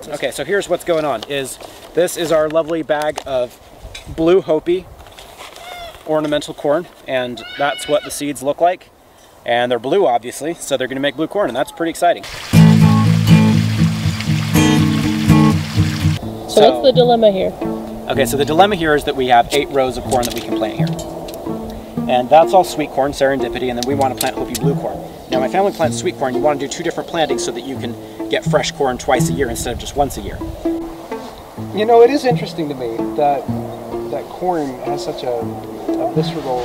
Okay, so here's what's going on. This is our lovely bag of blue Hopi ornamental corn, and that's what the seeds look like. And they're blue, obviously, so they're going to make blue corn, and that's pretty exciting. So what's the dilemma here? Okay, so the dilemma here is that we have 8 rows of corn that we can plant here. And that's all sweet corn, Serendipity, and then we want to plant Hopi blue corn. Now my family plants sweet corn. You want to do 2 different plantings so that you can get fresh corn twice a year instead of just once a year. You know, it is interesting to me that corn has such a visceral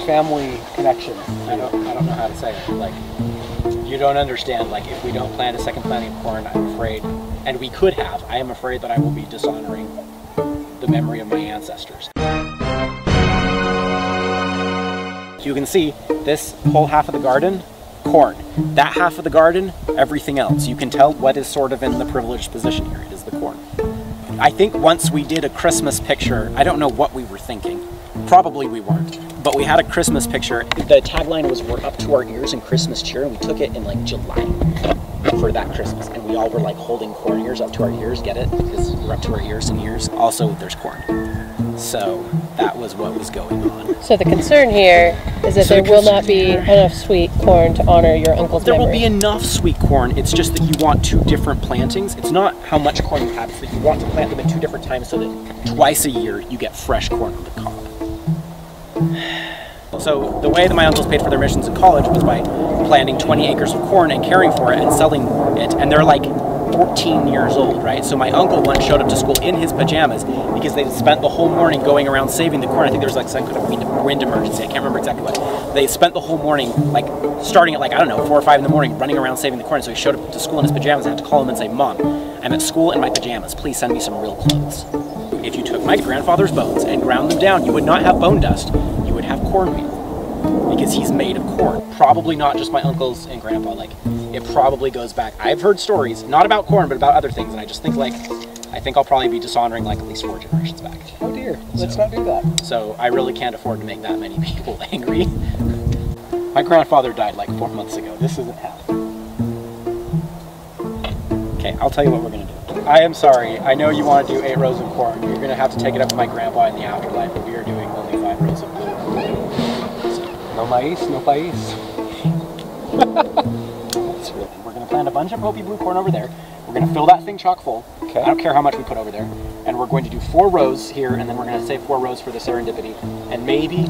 family connection. I don't know how to say it. Like, you don't understand. Like, if we don't plant a second planting of corn, I'm afraid, and we could have, I am afraid that I will be dishonoring the memory of my ancestors. You can see this whole half of the garden, corn. That half of the garden, everything else. You can tell what is sort of in the privileged position here. It is the corn. I think once we did a Christmas picture, I don't know what we were thinking. Probably we weren't. But we had a Christmas picture. The tagline was, "We're up to our ears in Christmas cheer," and we took it in like July for that Christmas. And we all were like holding corn ears up to our ears, get it? Because we're up to our ears and ears. Also, there's corn. So that was what was going on. So the concern here is that there will not be enough sweet corn to honor your uncle's memory. There will be enough sweet corn. It's just that you want 2 different plantings. It's not how much corn you have, it's that you want to plant them at 2 different times so that twice a year you get fresh corn on the cob. So the way that my uncles paid for their missions in college was by planting 20 acres of corn and caring for it and selling it. And they're like 14 years old, right? So my uncle once showed up to school in his pajamas because they spent the whole morning going around saving the corn. I think there was like some kind of wind emergency. I can't remember exactly what. They spent the whole morning, like starting at like, I don't know, 4 or 5 in the morning, running around saving the corn. So he showed up to school in his pajamas. I had to call him and say, "Mom, I'm at school in my pajamas. Please send me some real clothes." If you took my grandfather's bones and ground them down, you would not have bone dust. You would have cornmeal. Because he's made of corn. Probably not just my uncles and grandpa, like, it probably goes back. I've heard stories, not about corn, but about other things, and I just think, like, I think I'll probably be dishonoring, like, at least 4 generations back. Oh dear, let's not do that. So I really can't afford to make that many people angry. My grandfather died, like, 4 months ago. This isn't happening. Okay, I'll tell you what we're gonna do. I am sorry, I know you want to do 8 rows of corn. You're gonna have to take it up with my grandpa in the afterlife, but we are doing only 5 rows of blue. No maíz, no país. We're going to plant a bunch of Hopi blue corn over there. We're going to fill that thing chock full. Okay. I don't care how much we put over there. And we're going to do 4 rows here, and then we're going to save 4 rows for the Serendipity. And maybe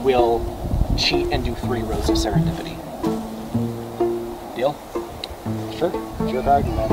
we'll cheat and do 3 rows of Serendipity. Deal? Sure. It's your garden, man.